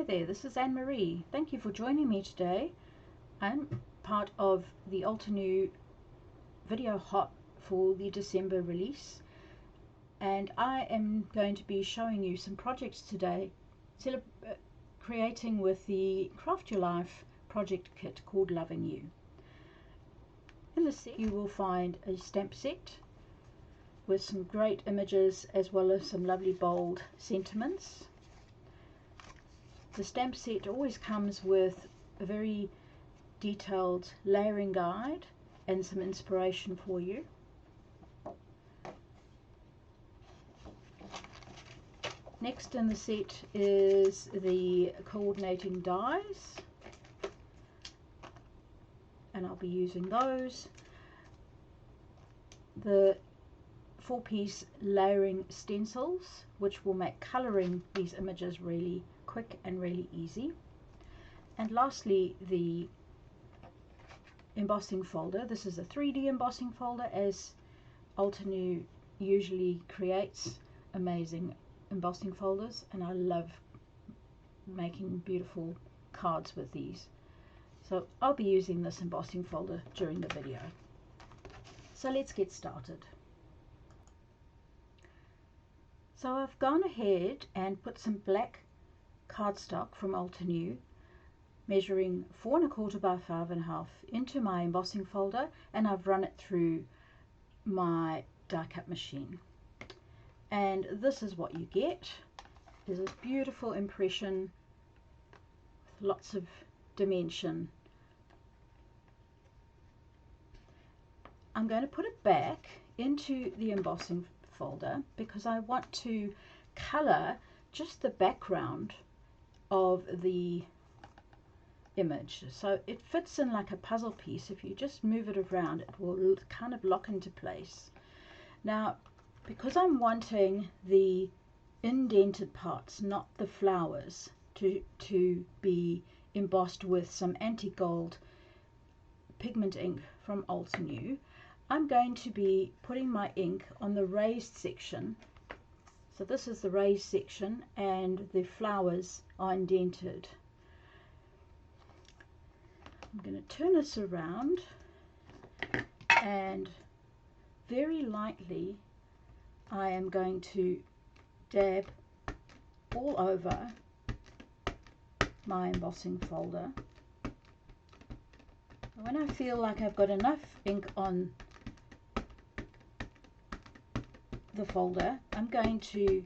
there, this is Anne-Marie. Thank you for joining me today. I'm part of the Altenew video hop for the December release, and I am going to be showing you some projects today, creating with the Craft Your Life project kit called Loving You. In the set you will find a stamp set with some great images as well as some lovely bold sentiments. The stamp set always comes with a very detailed layering guide and some inspiration for you. Next in the set is the coordinating dies, and I'll be using those. The 4-piece layering stencils, which will make colouring these images really quick and really easy. And lastly, the embossing folder. This is a 3D embossing folder, as Altenew usually creates amazing embossing folders, and I love making beautiful cards with these. So I'll be using this embossing folder during the video. So let's get started. So I've gone ahead and put some black cardstock from Altenew, measuring 4 1/4 by 5 1/2, into my embossing folder, and I've run it through my die cut machine. And this is what you get. There's this beautiful impression with lots of dimension. I'm going to put it back into the embossing folder because I want to colour just the background of the image, so it fits in like a puzzle piece. If you just move it around, it will kind of lock into place. Now, because I'm wanting the indented parts, not the flowers, to be embossed with some anti-gold pigment ink from Altenew, I'm going to be putting my ink on the raised section. So this is the raised section and the flowers are indented. I'm going to turn this around and very lightly I am going to dab all over my embossing folder. When I feel like I've got enough ink on the folder, I'm going to,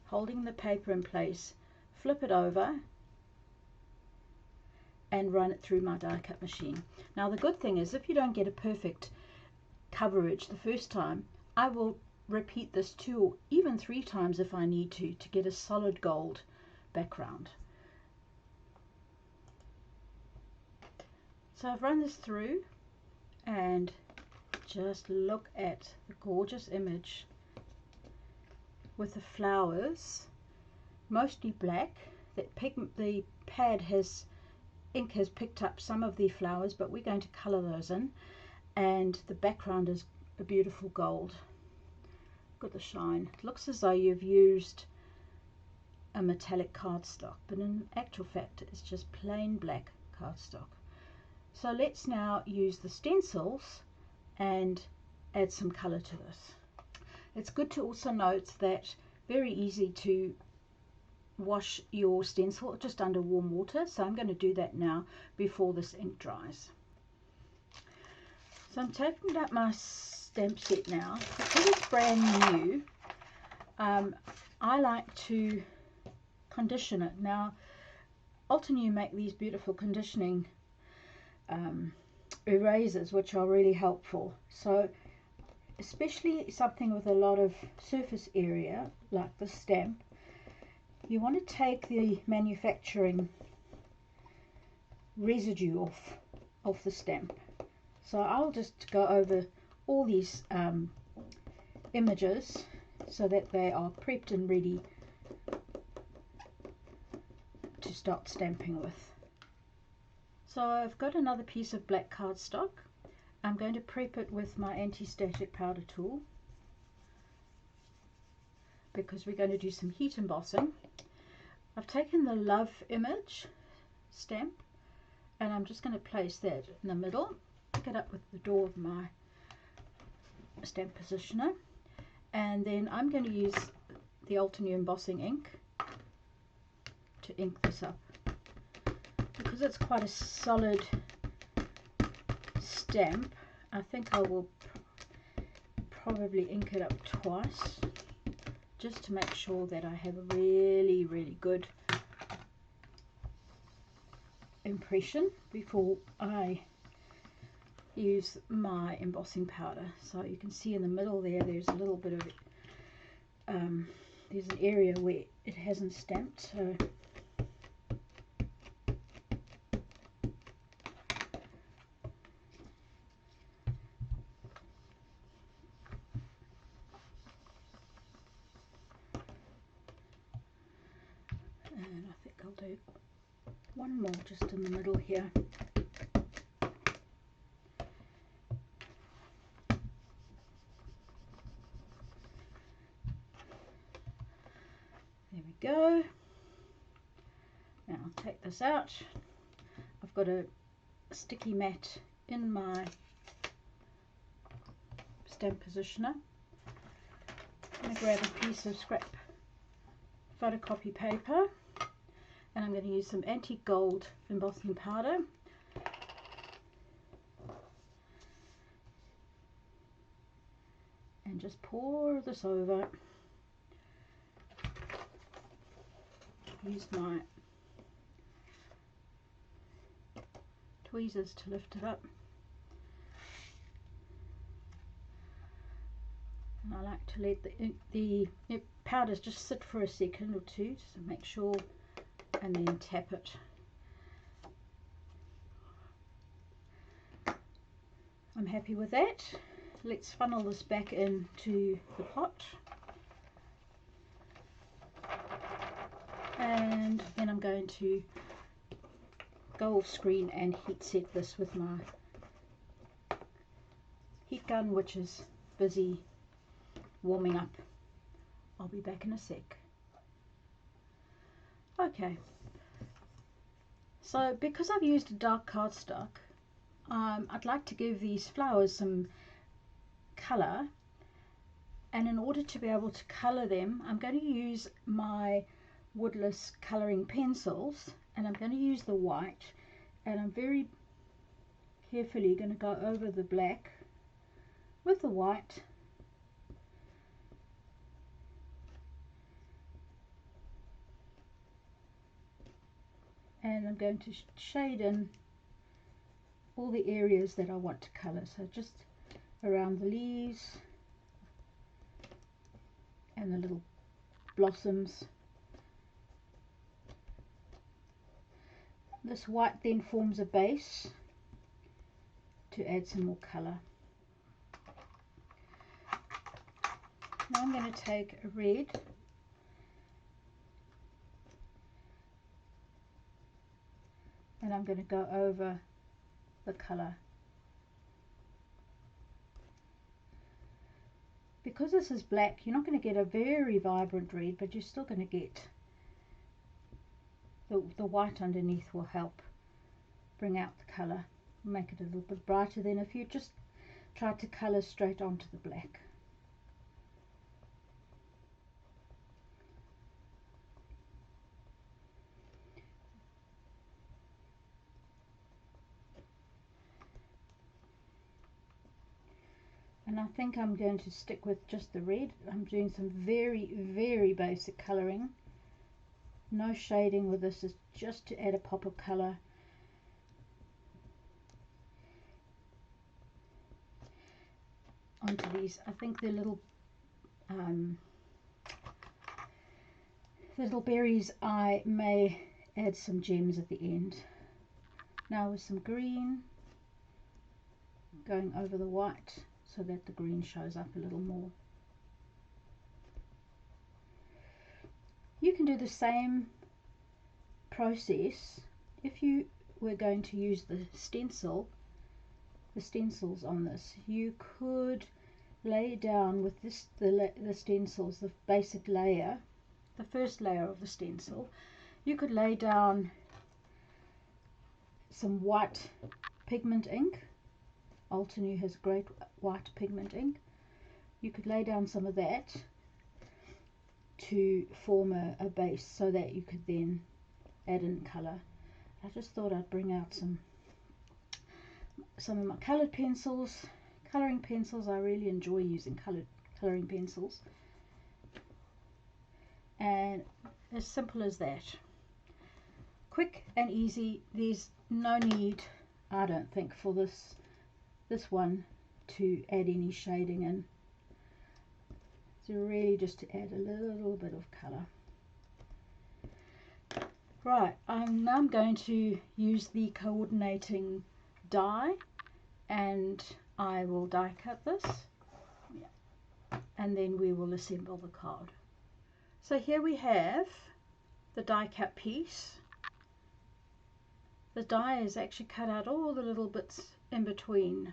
holding the paper in place, flip it over and run it through my die cut machine. Now the good thing is, if you don't get a perfect coverage the first time, I will repeat this 2 or even 3 times if I need to get a solid gold background. So I've run this through, and just look at the gorgeous image with the flowers, mostly black. The pad ink has picked up some of the flowers, but we're going to colour those in, and the background is a beautiful gold. Look at the shine. It looks as though you've used a metallic cardstock, but in actual fact it's just plain black cardstock. So let's now use the stencils and add some colour to this. It's good to also note that very easy to wash your stencil just under warm water, so I'm going to do that now before this ink dries. So I'm taking out my stamp set now. Because it's brand new, I like to condition it. Now Altenew make these beautiful conditioning erasers, which are really helpful. So especially something with a lot of surface area like the stamp, you want to take the manufacturing residue off the stamp. So I'll just go over all these images so that they are prepped and ready to start stamping with. So I've got another piece of black cardstock. I'm going to prep it with my anti-static powder tool. because we're going to do some heat embossing. I've taken the love image stamp and I'm just going to place that in the middle, pick it up with the door of my stamp positioner, and then I'm going to use the Altenew embossing ink to ink this up. Because it's quite a solid stamp, I think I will probably ink it up twice, just to make sure that I have a really good impression before I use my embossing powder. So you can see in the middle there's a little bit of there's an area where it hasn't stamped, so and I think I'll do one more just in the middle here. There we go. Now I'll take this out. I've got a sticky mat in my stamp positioner. I'm going to grab a piece of scrap photocopy paper and I'm going to use some antique gold embossing powder. And just pour this over. Use my tweezers to lift it up. And I like to let the powders just sit for a second or two, just to make sure, and then tap it. I'm happy with that. Let's funnel this back into the pot. And then I'm going to go off screen and heat set this with my heat gun, which is busy warming up. I'll be back in a sec. Okay, so because I've used a dark cardstock, I'd like to give these flowers some colour, and in order to be able to colour them, I'm going to use my woodless colouring pencils, and I'm going to use the white, and I'm very carefully going to go over the black with the white, and I'm going to shade in all the areas that I want to colour, so just around the leaves and the little blossoms. This white then forms a base to add some more colour. Now I'm going to take a red and I'm going to go over the colour. Because this is black, you're not going to get a very vibrant red, but you're still going to get the white underneath will help bring out the colour, make it a little bit brighter than if you just tried to colour straight onto the black. And I think I'm going to stick with just the red. I'm doing some very basic colouring. No shading with this, is just to add a pop of colour. Onto these. I think the little berries, I may add some gems at the end. Now with some green going over the white, so that the green shows up a little more. You can do the same process if you were going to use the stencils on this. You could lay down with this the stencils, the basic layer, the first layer of the stencil. You could lay down some white pigment ink. Altenew has great white pigment ink. You could lay down some of that to form a base so that you could then add in colour. I just thought I'd bring out some of my coloured pencils, colouring pencils. I really enjoy using colouring pencils, and as simple as that, quick and easy. There's no need, I don't think, for this one to add any shading in. So really just to add a little bit of colour. Right, now I'm going to use the coordinating die, and I will die cut this, and then we will assemble the card. So here we have the die cut piece. The die is actually cut out all the little bits in between,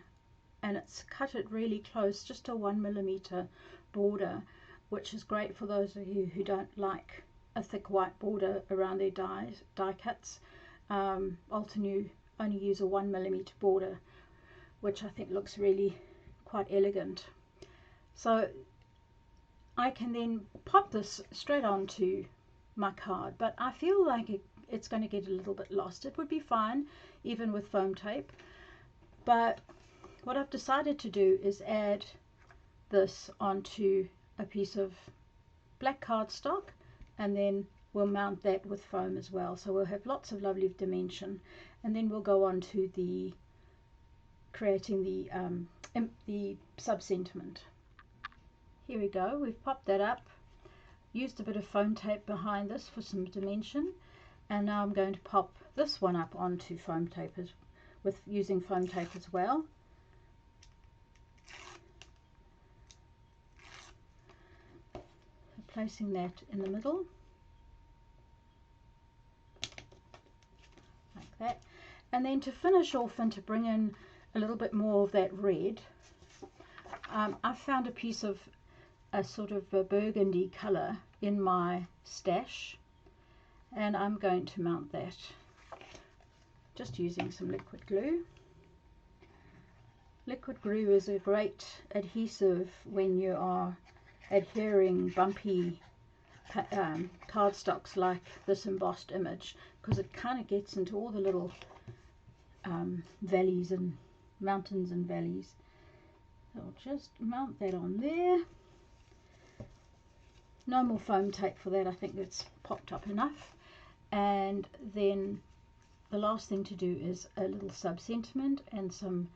and it's cut it really close, just a 1mm border, which is great for those of you who don't like a thick white border around their die cuts. Altenew only use a 1mm border, which I think looks really quite elegant. So I can then pop this straight onto my card, but I feel like it's going to get a little bit lost. It would be fine even with foam tape, but what I've decided to do is add this onto a piece of black cardstock, and then we'll mount that with foam as well, so we'll have lots of lovely dimension, and then we'll go on to the creating the sub-sentiment. Here we go, we've popped that up, used a bit of foam tape behind this for some dimension, and now I'm going to pop this one up onto foam tape using foam tape as well. Placing that in the middle like that, and then to finish off and to bring in a little bit more of that red, I found a piece of a sort of a burgundy colour in my stash, and I'm going to mount that just using some liquid glue. Liquid glue is a great adhesive when you are adhering bumpy cardstocks like this embossed image, because it kind of gets into all the little valleys and mountains and valleys. So I'll just mount that on there. No more foam tape for that, I think it's popped up enough. And then the last thing to do is a little sub-sentiment and some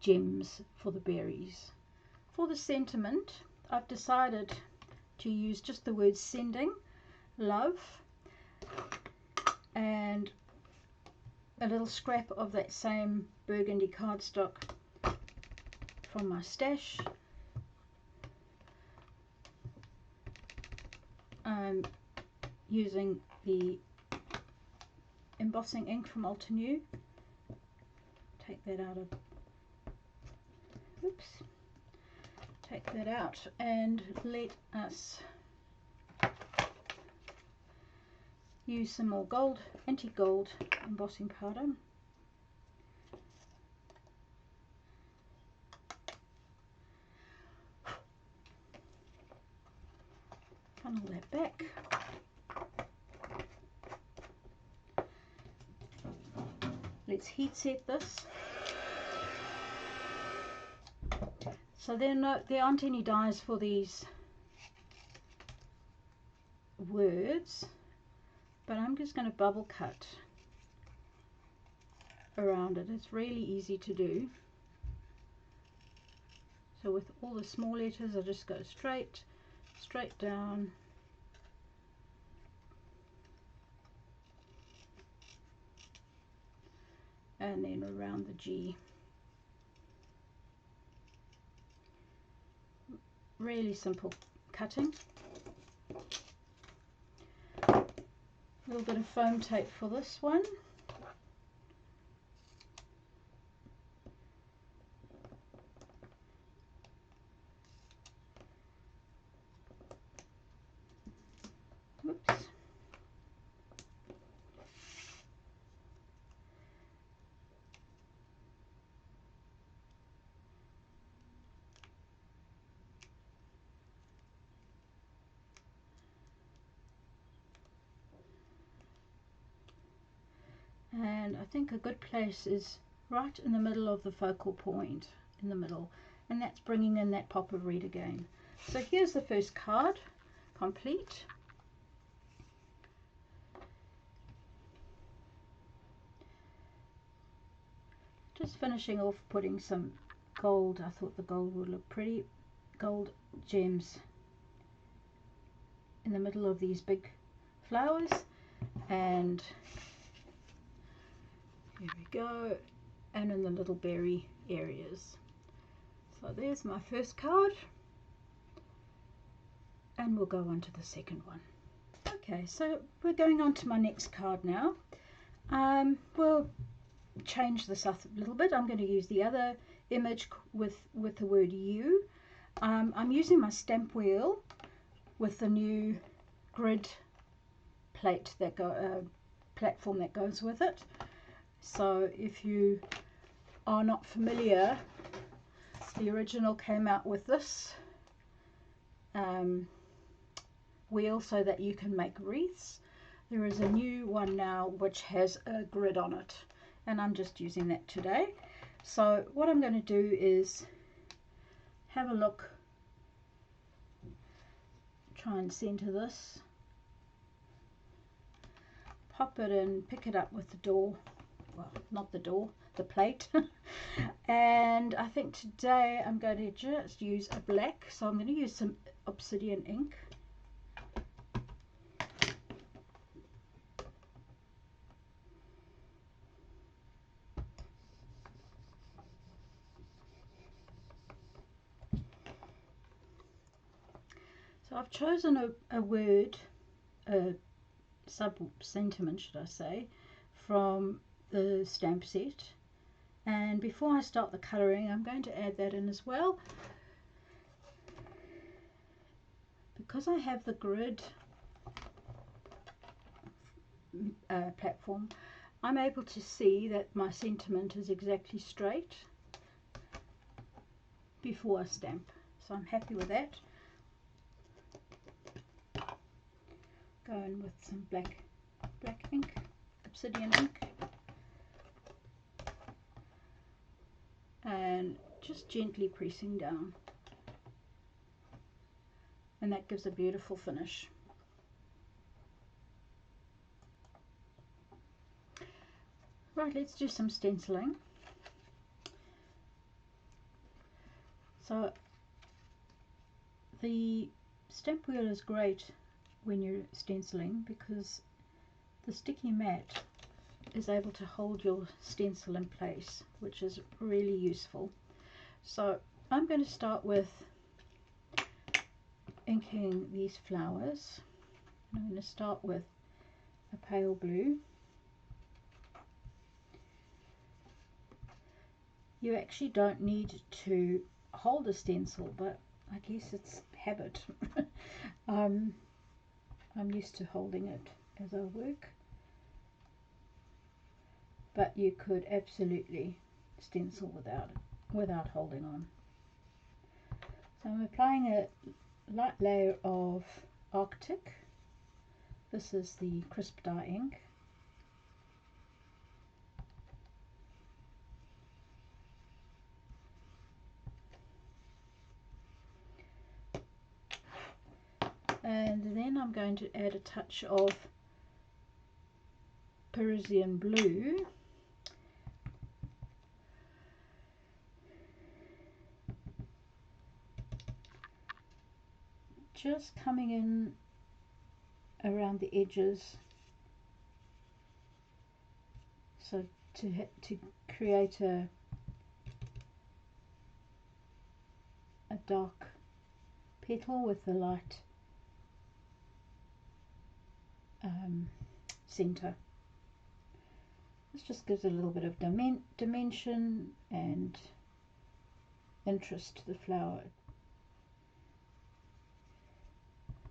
gems for the berries. For the sentiment, I've decided to use just the word sending love and a little scrap of that same burgundy cardstock from my stash. I'm using the embossing ink from Altenew. Take that out of, oops. Take that out and let us use some more gold, anti-gold embossing powder. Funnel that back. Let's heat set this. So there aren't any dies for these words, but I'm just going to bubble cut around it. It's really easy to do. So with all the small letters, I just go straight down. And then around the G. Really simple cutting. A little bit of foam tape for this one. and I think a good place is right in the middle of the focal point, in the middle, and that's bringing in that pop of red again. So here's the first card complete. Just finishing off putting some gold. I thought the gold would look pretty, gold gems in the middle of these big flowers, and here we go, and in the little berry areas. So there's my first card, and we'll go on to the second one. Okay, so we're going on to my next card now. We'll change this up a little bit. I'm going to use the other image with the word you. I'm using my stamp wheel with the new grid plate that platform that goes with it. So if you are not familiar, the original came out with this wheel so that you can make wreaths. There is a new one now which has a grid on it, and I'm just using that today. So what I'm going to do is have a look, try and center this, pop it in, pick it up with the door, well, not the door, the plate. And I think today I'm going to just use a black, so I'm going to use some obsidian ink. So I've chosen a word, a sub-sentiment should I say, from the stamp set, and before I start the colouring I'm going to add that in as well. Because I have the grid platform, I'm able to see that my sentiment is exactly straight before I stamp, so I'm happy with that. Go in with some black ink, obsidian ink, and just gently pressing down, and that gives a beautiful finish. Right, let's do some stenciling. So the stamp wheel is great when you're stenciling because the sticky mat is able to hold your stencil in place, which is really useful. So I'm going to start with inking these flowers. I'm going to start with a pale blue. You actually don't need to hold a stencil, but I guess it's habit. I'm used to holding it as I work, but you could absolutely stencil without holding on. So I'm applying a light layer of Arctic. This is the crisp dye ink. And then I'm going to add a touch of Parisian blue, just coming in around the edges, so to create a dark petal with a light center. This just gives a little bit of dimension and interest to the flower.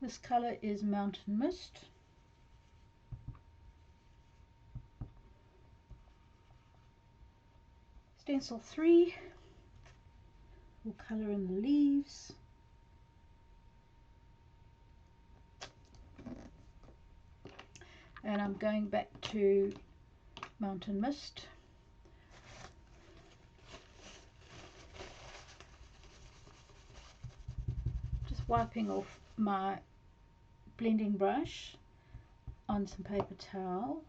This color is Mountain Mist. Stencil 3 will color in the leaves. And I'm going back to Mountain Mist. Just wiping off my blending brush on some paper towel,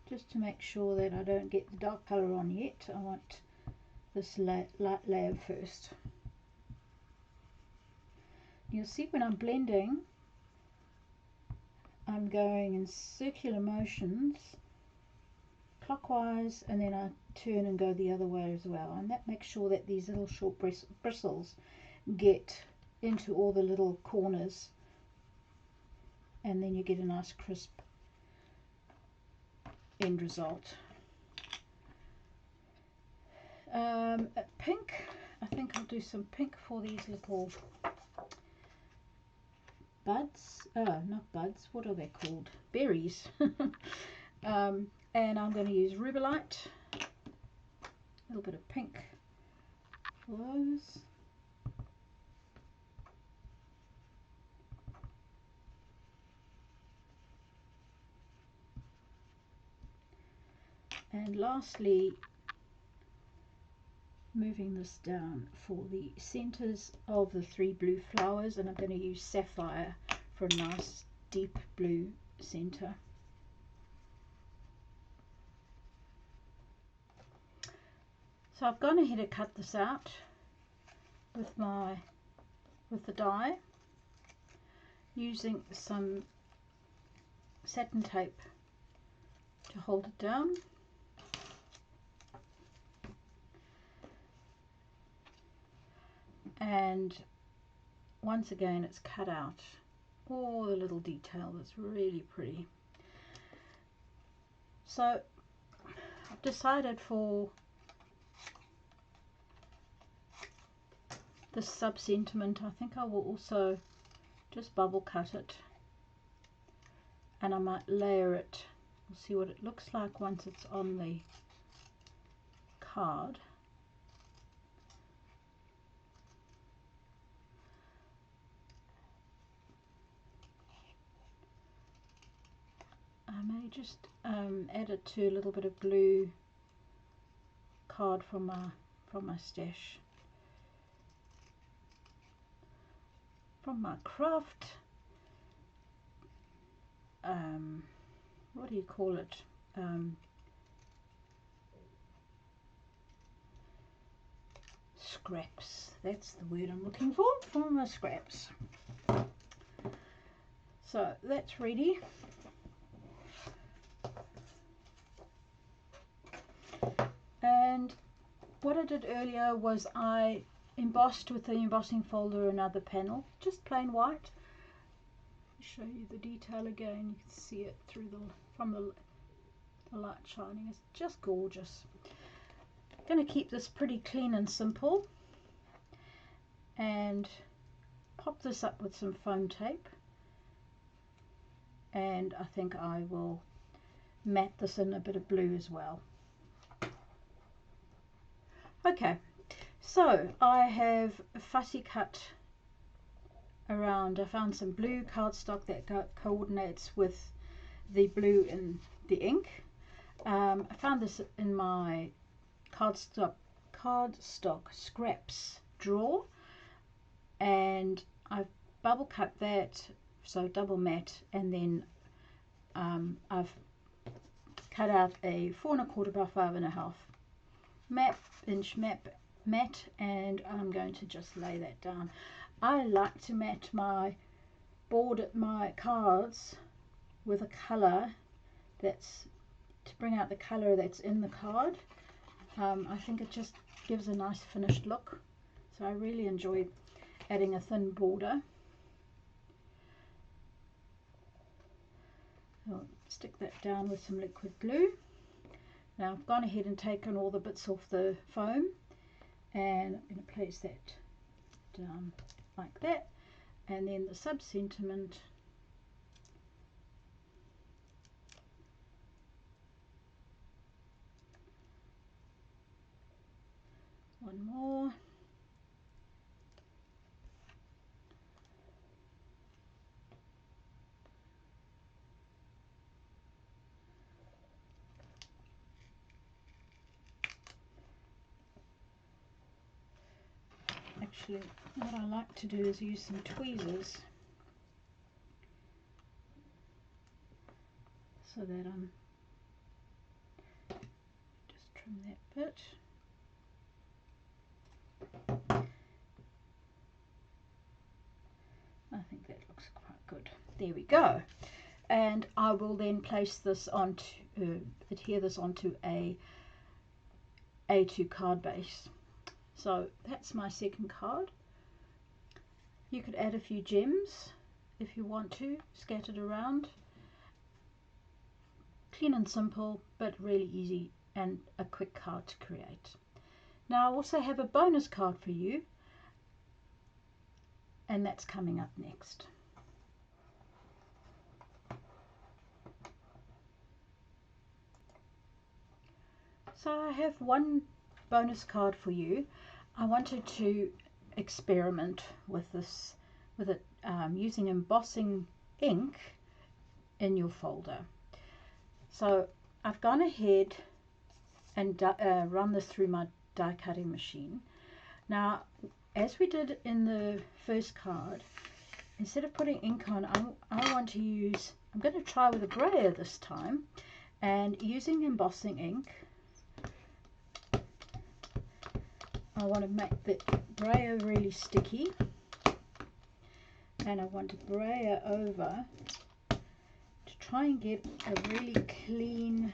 just to make sure that I don't get the dark colour on yet. I want this light layer first. You'll see when I'm blending, I'm going in circular motions, clockwise, and then I turn and go the other way as well, and that makes sure that these little short bristles get into all the little corners, and then you get a nice crisp end result. Pink, I think I'll do some pink for these little buds. Not buds, what are they called? Berries. And I'm going to use Rubelite, a little bit of pink for those. And lastly, moving this down for the centers of the 3 blue flowers, and I'm going to use Sapphire for a nice deep blue center. So I've gone ahead and cut this out with the die, using some satin tape to hold it down. And once again, it's cut out all the little detail. That's really pretty. So I've decided for this sub-sentiment, I think I will also just bubble cut it, and I might layer it. We'll see what it looks like once it's on the card. I may just add it to a little bit of blue card from my stash, from my craft. What do you call it? Scraps. That's the word I'm looking for. From my scraps. So that's ready. And what I did earlier was I embossed with the embossing folder another panel, just plain white. I'll show you the detail again. You can see it through from the light shining. It's just gorgeous. I'm going to keep this pretty clean and simple, and pop this up with some foam tape, and I think I will matte this in a bit of blue as well. Okay, so I have fussy cut around. I found some blue cardstock that coordinates with the blue in the ink. I found this in my cardstock scraps drawer, and I've bubble cut that, so double matte, and then I've cut out a 4 1/4 by 5 1/2 inch matte, and I'm going to just lay that down. I like to matte my cards with a colour that's to bring out the colour that's in the card. I think it just gives a nice finished look, so I really enjoy adding a thin border. I'll stick that down with some liquid glue. Now I've gone ahead and taken all the bits off the foam, and I'm going to place that down like that, and then the sub-sentiment, one more, Actually, what I like to do is use some tweezers so that just trim that bit. I think that looks quite good. There we go. And I will then place this onto, adhere this onto a A2 card base. So that's my second card. You could add a few gems if you want to, scattered around. Clean and simple, but really easy and a quick card to create. Now I also have a bonus card for you, and that's coming up next. So I have one bonus card for you. I wanted to experiment with this, with it using embossing ink in your folder. So I've gone ahead and run this through my die cutting machine. Now, as we did in the first card, instead of putting ink on, I want to use, I'm going to try with a brayer this time, and using embossing ink, I want to make the brayer really sticky, and I want to brayer over to try and get a really clean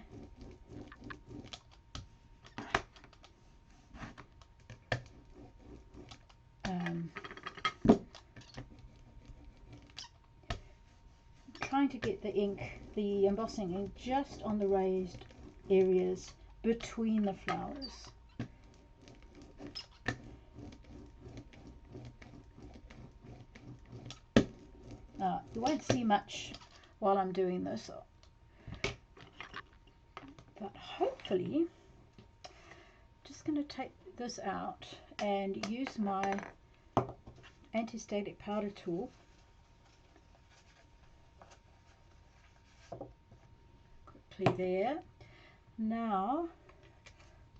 trying to get the ink, the embossing ink, just on the raised areas between the flowers. You won't see much while I'm doing this, but hopefully, I'm just going to take this out and use my anti-static powder tool quickly there. Now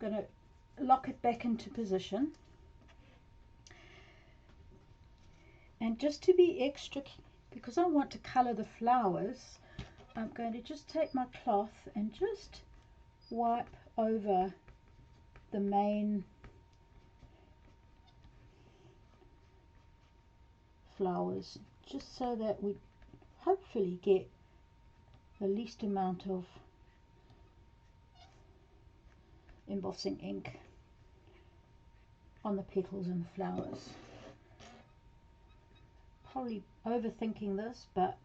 I'm going to lock it back into position, and just to be extra, because I want to colour the flowers, I'm going to just take my cloth and just wipe over the main flowers, just so that we hopefully get the least amount of embossing ink on the petals and the flowers. Probably overthinking this, but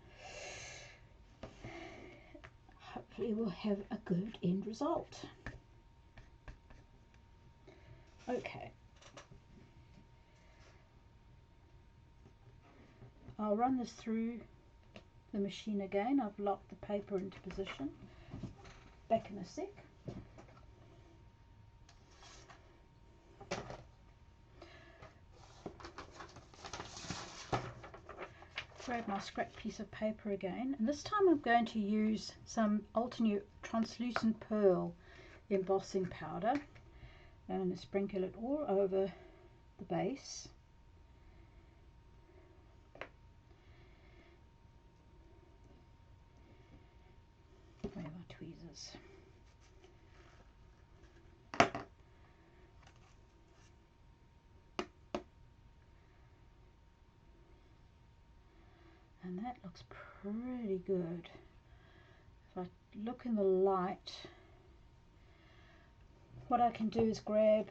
hopefully we'll have a good end result. Okay, I'll run this through the machine again. I've locked the paper into position. Back in a sec. Grab my scrap piece of paper again, and this time I'm going to use some Altenew translucent pearl embossing powder, and sprinkle it all over the base. Where are my tweezers? And that looks pretty good. If I look in the light, what I can do is grab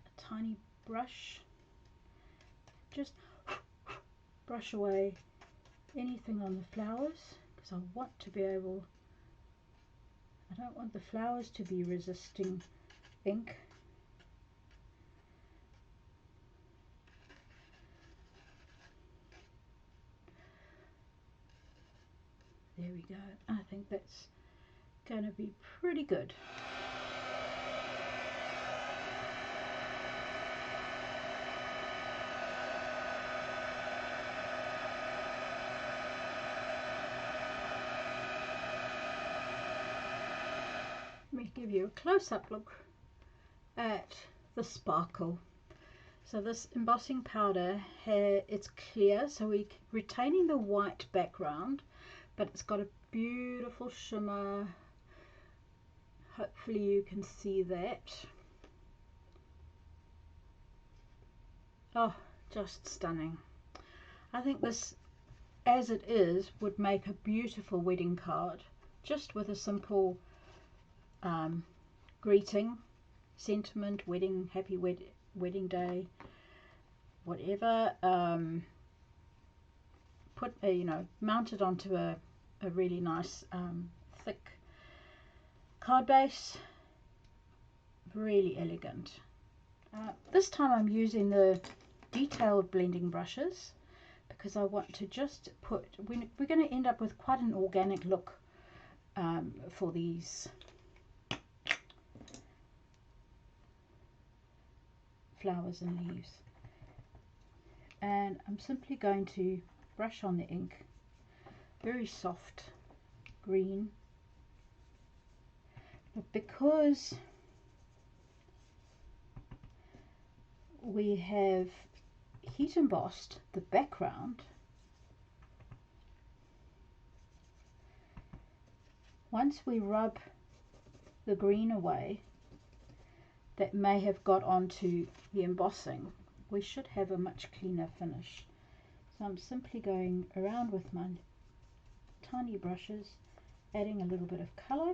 a tiny brush, just brush away anything on the flowers, because I want to be able, I don't want the flowers to be resisting ink. There we go. I think that's going to be pretty good. Let me give you a close-up look at the sparkle. So this embossing powder, it's clear, so we're retaining the white background, but it's got a beautiful shimmer. Hopefully you can see that. Oh, just stunning. I think this, as it is, would make a beautiful wedding card, just with a simple greeting, sentiment, wedding, happy wedding day, whatever. Put mount it onto a really nice thick card base. Really elegant. This time I'm using the detailed blending brushes because I want to just put, we're going to end up with quite an organic look for these flowers and leaves. And I'm simply going to brush on the ink, very soft green, but because we have heat embossed the background, once we rub the green away that may have got onto the embossing, we should have a much cleaner finish. So I'm simply going around with my tiny brushes, adding a little bit of colour.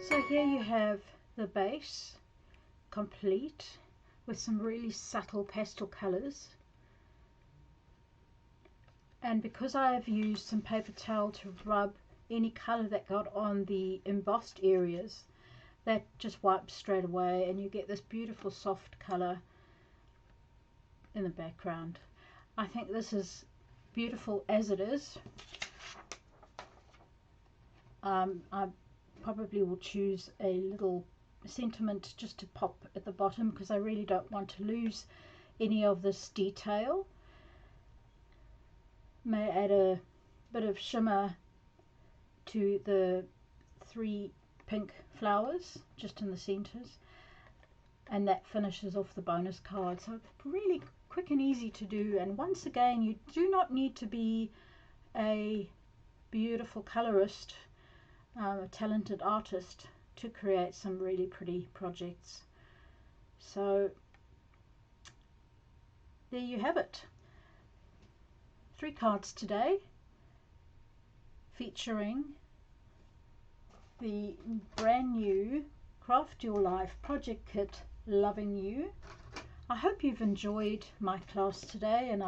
So here you have the base complete with some really subtle pastel colours, and because I have used some paper towel to rub any colour that got on the embossed areas, that just wipes straight away and you get this beautiful soft colour in the background. I think this is beautiful as it is. I probably will choose a little sentiment just to pop at the bottom because I really don't want to lose any of this detail. May add a bit of shimmer to the 3 pink flowers just in the centers, and that finishes off the bonus card. So really quick and easy to do, and once again, you do not need to be a beautiful colorist, a talented artist to create some really pretty projects. So there you have it. 3 cards today featuring the brand new Craft Your Life project kit, Loving You. I hope you've enjoyed my class today, and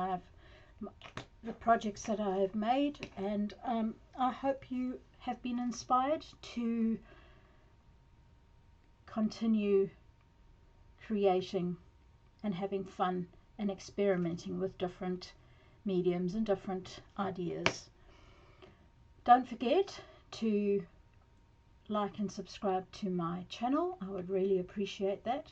the projects that I have made, and I hope you have been inspired to continue creating and having fun and experimenting with different mediums and different ideas. Don't forget to like and subscribe to my channel. I would really appreciate that.